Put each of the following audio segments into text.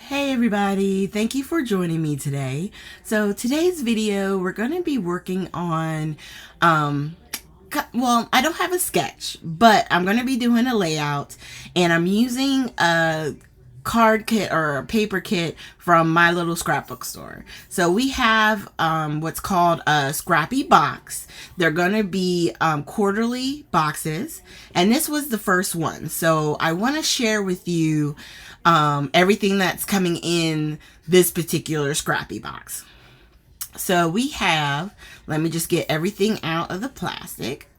Hey everybody, thank you for joining me today. So today's video, we're going to be working on, well, I don't have a sketch, but I'm going to be doing a layout, and I'm using a card kit or a paper kit from my little scrapbook store. So we have what's called a scrappy box. They're going to be quarterly boxes, and this was the first one. So I want to share with you everything that's coming in this particular scrappy box. So we have, let me just get everything out of the plastic.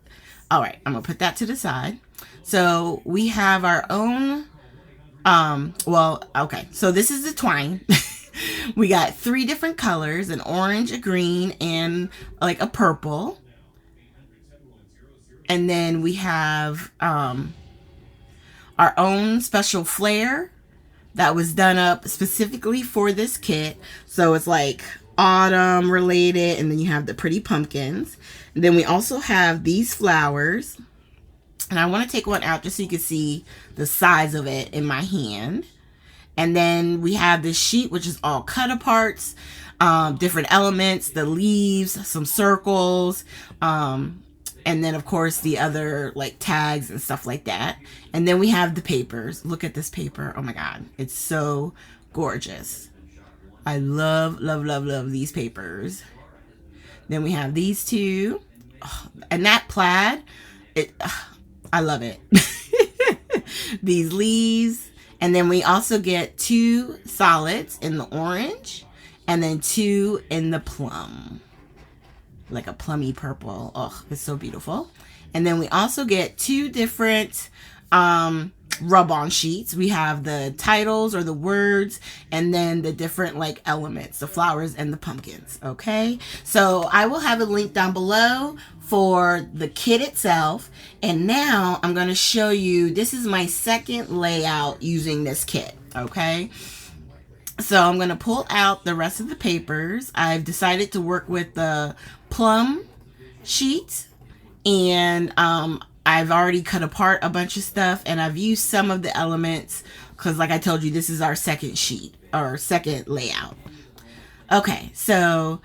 All right, I'm gonna put that to the side. So we have our own, so this is the twine. We got 3 different colors, an orange, a green, and like a purple. And then we have our own special flare that was done up specifically for this kit. So it's like autumn related, and then you have the pretty pumpkins. And then we also have these flowers. And I want to take one out just so you can see the size of it in my hand. And then we have this sheet, which is all cut aparts, different elements, the leaves, some circles, and then of course the other like tags and stuff like that. And then we have the papers. Look at this paper. Oh my god, it's so gorgeous. I love these papers. Then we have these two. Oh, and that plaid, I love it. These leaves. And then we also get 2 solids in the orange, and then 2 in the plum, like a plummy purple. Oh, it's so beautiful. And then we also get 2 different rub-on sheets. We have the titles or the words, and then the different like elements, the flowers and the pumpkins. Okay, so I will have a link down below for the kit itself. And now I'm going to show you, this is my second layout using this kit. Okay, so I'm going to pull out the rest of the papers. I've decided to work with the plum sheet, and I've already cut apart a bunch of stuff, and I've used some of the elements because, like I told you, this is our second sheet or second layout. Okay, so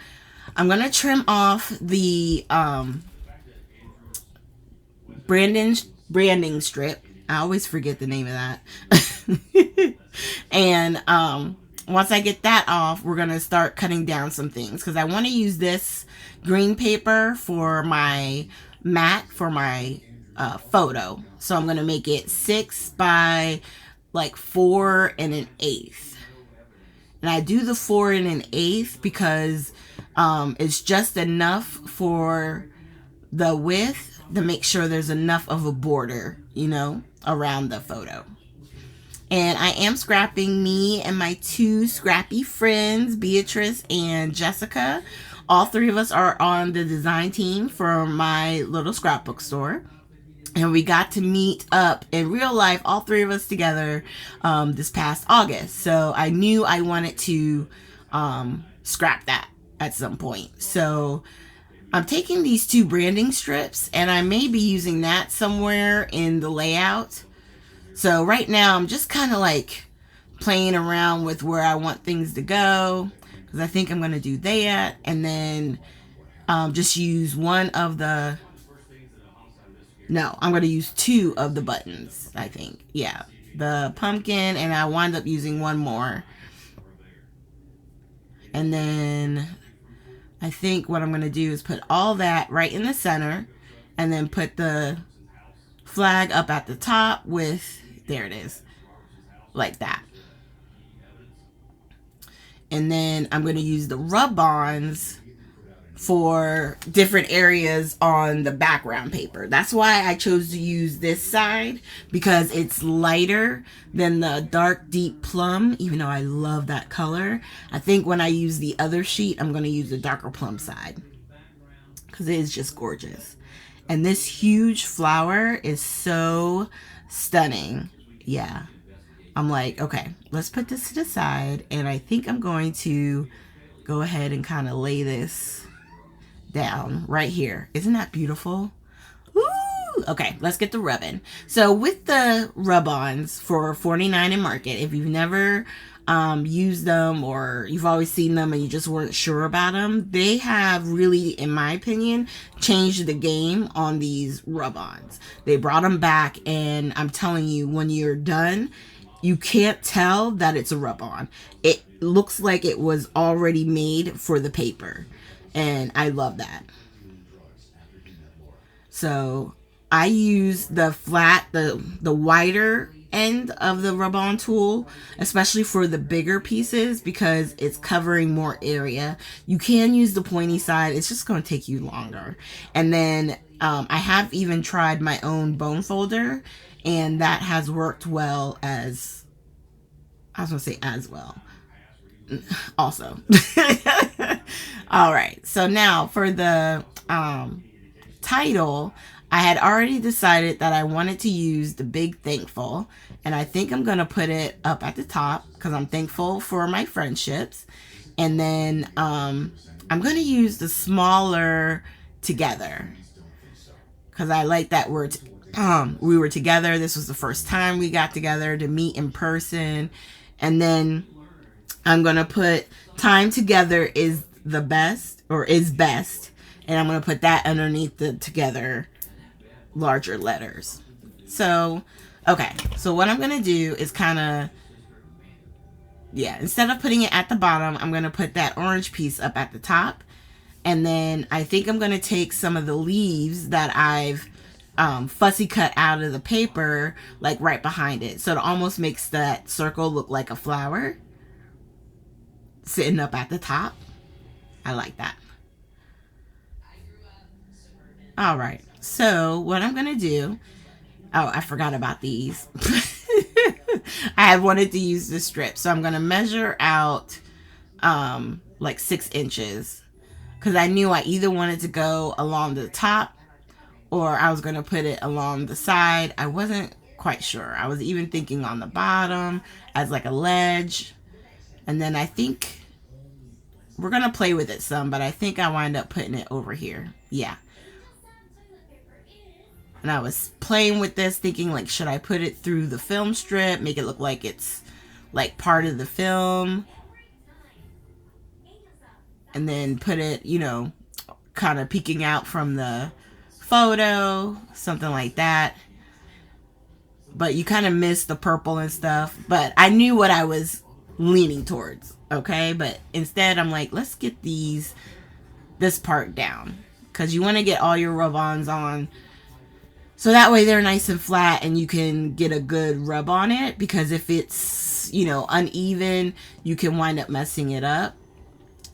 I'm going to trim off the branding strip. I always forget the name of that. And once I get that off, we're going to start cutting down some things because I want to use this green paper for my mat for my photo. So I'm going to make it 6 by like 4 1/8. And I do the 4 1/8 because it's just enough for the width to make sure there's enough of a border, you know, around the photo. And I am scrapping me and my 2 scrappy friends, Beatrice and Jessica. All 3 of us are on the design team for my little scrapbook store. And we got to meet up in real life, all 3 of us together, this past August. So I knew I wanted to scrap that at some point. So I'm taking these 2 branding strips, and I may be using that somewhere in the layout. So right now I'm just kind of like playing around with where I want things to go, because I think I'm going to do that, and then just use one of the, no, I'm going to use 2 of the buttons, I think. Yeah, the pumpkin, and I wind up using one more. And then I think what I'm going to do is put all that right in the center, and then put the flag up at the top with, there it is, like that. And then I'm going to use the rub-ons for different areas on the background paper. That's why I chose to use this side, because it's lighter than the dark deep plum, even though I love that color. I think when I use the other sheet, I'm going to use the darker plum side because it is just gorgeous. And this huge flower is so stunning. Yeah, I'm like, okay, let's put this to the side, and I think I'm going to go ahead and kind of lay this down right here. Isn't that beautiful? Woo! Okay, let's get the rubbing. So with the rub-ons for $49 in Market, if you've never used them or you've always seen them and you just weren't sure about them, they have really, in my opinion, changed the game on these rub-ons. They brought them back, and I'm telling you, when you're done, you can't tell that it's a rub-on. It looks like it was already made for the paper, and I love that. So I use the flat, the wider end of the rub-on tool, especially for the bigger pieces, because it's covering more area. You can use the pointy side, it's just going to take you longer. And then I have even tried my own bone folder, and that has worked well as, I was going to say as well, also. All right, so now for the title, I had already decided that I wanted to use the big thankful, and I think I'm going to put it up at the top because I'm thankful for my friendships. And then I'm going to use the smaller together because I like that word. We were together. This was the first time we got together to meet in person. And then I'm going to put time together is the best, or is best. And I'm going to put that underneath the together larger letters. So, okay. So what I'm going to do is kind of, instead of putting it at the bottom, I'm going to put that orange piece up at the top. And then I think I'm going to take some of the leaves that I've fussy cut out of the paper, like right behind it. So it almost makes that circle look like a flower sitting up at the top. I like that. All right. So what I'm going to do, oh, I forgot about these. I had wanted to use the strip. So I'm going to measure out like 6 inches because I knew I either wanted to go along the top or I was going to put it along the side. I wasn't quite sure. I was even thinking on the bottom as like a ledge. And then I think we're going to play with it some, but I think I wind up putting it over here. Yeah. And I was playing with this thinking like, should I put it through the film strip, make it look like it's like part of the film, and then put it, you know, kind of peeking out from the photo, something like that. But you kind of miss the purple and stuff. But I knew what I was leaning towards, okay? But instead I'm like, let's get this part down. Because you want to get all your rub-ons on so that way they're nice and flat and you can get a good rub on it. Because if it's, you know, uneven, you can wind up messing it up.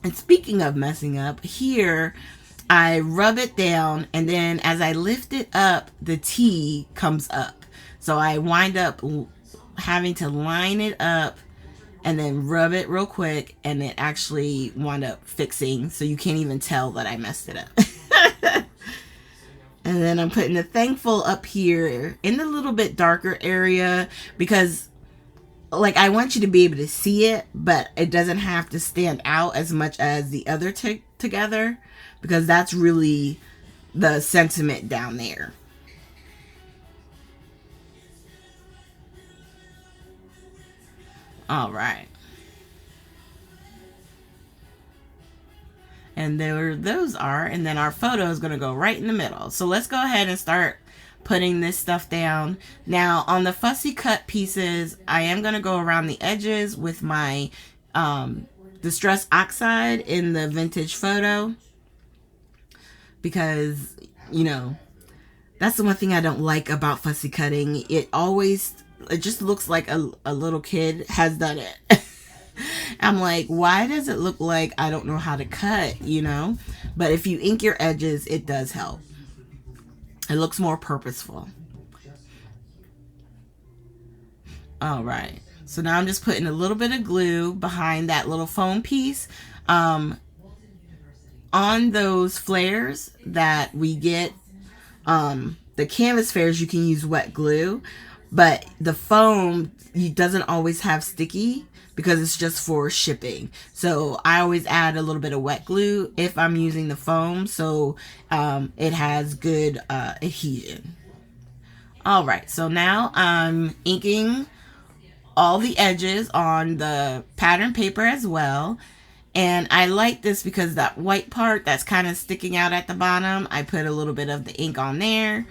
And speaking of messing up, here I rub it down, and then as I lift it up, the T comes up. So I wind up having to line it up and then rub it real quick, and it actually wound up fixing, so you can't even tell that I messed it up. And then I'm putting the thankful up here in the little bit darker area because, like, I want you to be able to see it, but it doesn't have to stand out as much as the other together, because that's really the sentiment down there. All right. And there those are, and then our photo is going to go right in the middle. So let's go ahead and start putting this stuff down. Now on the fussy cut pieces, I am going to go around the edges with my Distress Oxide in the vintage photo, because, you know, that's the one thing I don't like about fussy cutting. It just looks like a little kid has done it. I'm like, why does it look like I don't know how to cut, you know? But if you ink your edges, it does help. It looks more purposeful. All right. So now I'm just putting a little bit of glue behind that little foam piece. On those flares that we get, the canvas fairs, you can use wet glue, but the foam doesn't always have sticky because it's just for shipping. So I always add a little bit of wet glue if I'm using the foam, so it has good adhesion. All right, so now I'm inking all the edges on the pattern paper as well. And I like this because that white part that's kind of sticking out at the bottom, I put a little bit of the ink on there.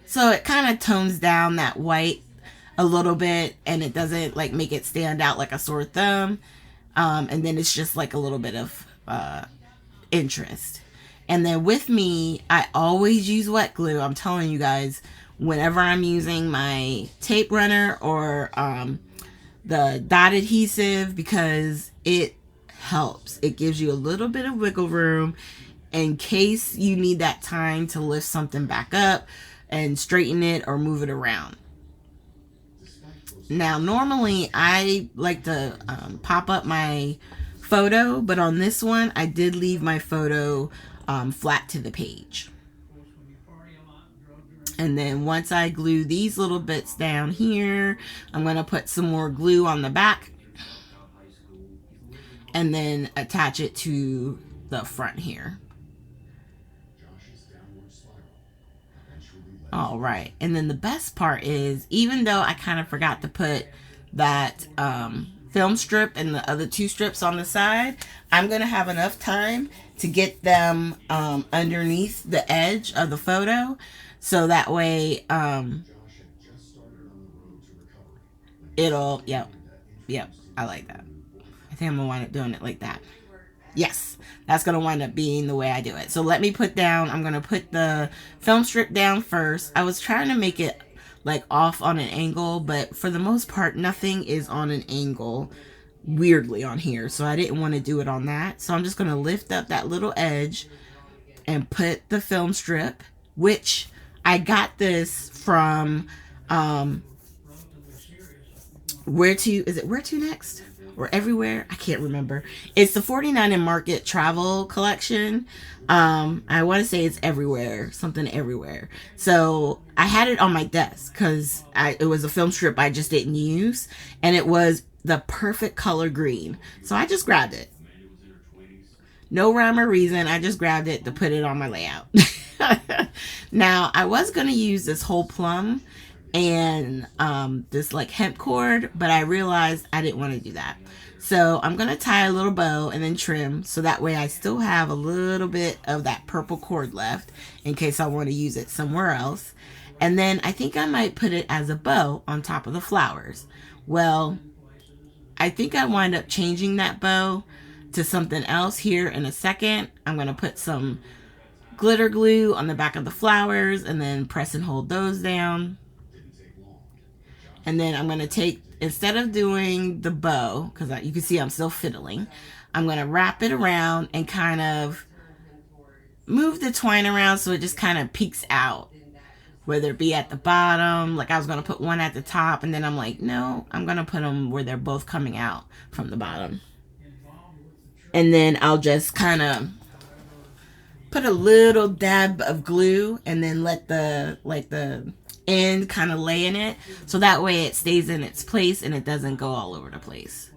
So it kind of tones down that white a little bit, and it doesn't like make it stand out like a sore thumb. And then it's just like a little bit of interest. And then with me, I always use wet glue. I'm telling you guys, whenever I'm using my tape runner or the dot adhesive, because it helps. It gives you a little bit of wiggle room in case you need that time to lift something back up and straighten it or move it around. Now, normally I like to pop up my photo, but on this one, I did leave my photo flat to the page. And then once I glue these little bits down here, I'm going to put some more glue on the back and then attach it to the front here. All right. And then the best part is, even though I kind of forgot to put that film strip and the other two strips on the side, I'm going to have enough time to get them underneath the edge of the photo. So that way it'll, yep, I like that. I think I'm going to wind up doing it like that. Yes, that's going to wind up being the way I do it. So let me put down, I'm going to put the film strip down first. I was trying to make it like off on an angle, but for the most part, nothing is on an angle weirdly on here. So I didn't want to do it on that. So I'm just going to lift up that little edge and put the film strip, which I got this from, Where to Next? Or Everywhere, I can't remember. It's the 49 and Market travel collection. I want to say it's Everywhere, something Everywhere. So I had it on my desk because it was a film strip I just didn't use, and it was the perfect color green. So I just grabbed it. No rhyme or reason. I just grabbed it to put it on my layout. Now I was gonna use this whole plum and this like hemp cord, but I realized I didn't want to do that. So I'm going to tie a little bow and then trim, so that way I still have a little bit of that purple cord left in case I want to use it somewhere else. And then I think I might put it as a bow on top of the flowers. Well, I think I wind up changing that bow to something else here in a second. I'm going to put some glitter glue on the back of the flowers and then press and hold those down. And then I'm going to take, instead of doing the bow, because you can see I'm still fiddling, I'm going to wrap it around and kind of move the twine around so it just kind of peeks out. Whether it be at the bottom, like I was going to put one at the top, and then I'm like, no, I'm going to put them where they're both coming out from the bottom. And then I'll just kind of put a little dab of glue and then let the end kind of lay in it, so that way it stays in its place and it doesn't go all over the place.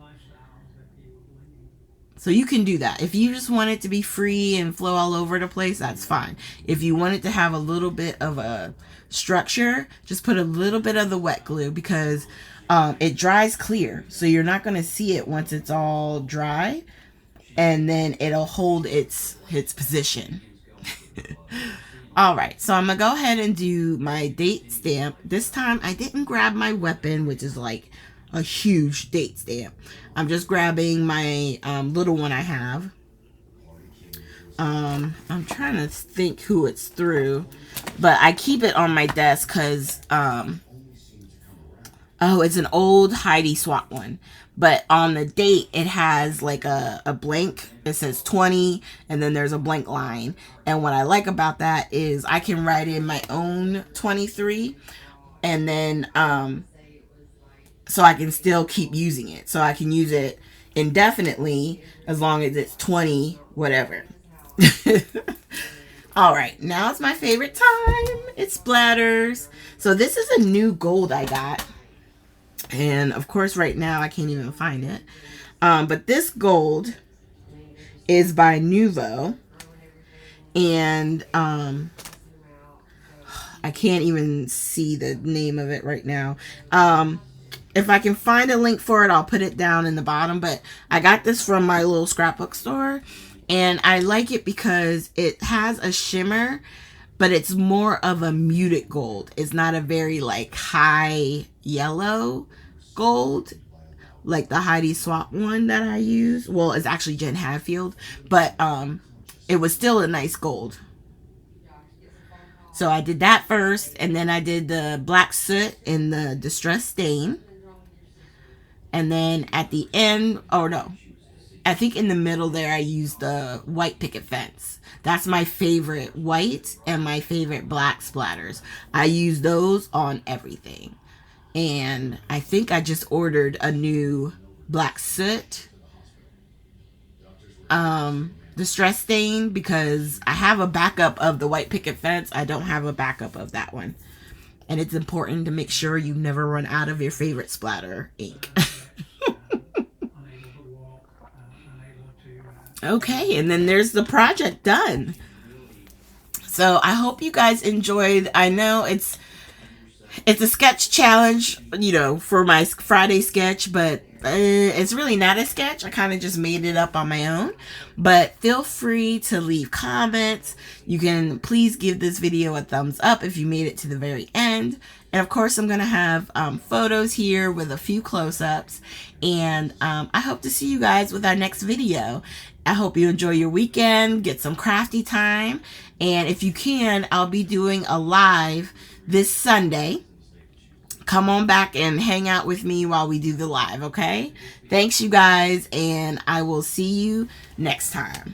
So you can do that. If you just want it to be free and flow all over the place, that's fine. If you want it to have a little bit of a structure, just put a little bit of the wet glue, because it dries clear, so you're not going to see it once it's all dry, and then it'll hold its position. All right, so I'm going to go ahead and do my date stamp. This time I didn't grab my weapon, which is like a huge date stamp. I'm just grabbing my little one I have. I'm trying to think who it's through, but I keep it on my desk because, oh, it's an old Heidi Swat one. But on the date, it has like a blank. It says 20, and then there's a blank line. And what I like about that is I can write in my own 23, and then so I can still keep using it. So I can use it indefinitely as long as it's 20, whatever. All right, now it's my favorite time. It splatters. So this is a new gold I got. And of course, right now I can't even find it. But this gold is by Nuvo. And I can't even see the name of it right now. if I can find a link for it, I'll put it down in the bottom. But I got this from my little scrapbook store, and I like it because it has a shimmer, but it's more of a muted gold. It's not a very like high yellow gold like the Heidi Swapp one that I use. Well, it's actually Jen Hadfield, but it was still a nice gold. So I did that first, and then I did the black soot in the distress stain. And then at the end, oh no, I think in the middle there I used the white picket fence. That's my favorite white and my favorite black splatters. I use those on everything. And I think I just ordered a new black soot distress stain because I have a backup of the white picket fence. I don't have a backup of that one. And it's important to make sure you never run out of your favorite splatter ink. Okay, and then there's the project done. So I hope you guys enjoyed. I know it's a sketch challenge, you know, for my Friday sketch, but it's really not a sketch. I kind of just made it up on my own. But feel free to leave comments. You can please give this video a thumbs up if you made it to the very end. And of course, I'm going to have photos here with a few close-ups. And I hope to see you guys with our next video. I hope you enjoy your weekend, get some crafty time. And if you can, I'll be doing a live this Sunday. Come on back and hang out with me while we do the live, okay? Thanks, you guys, and I will see you next time.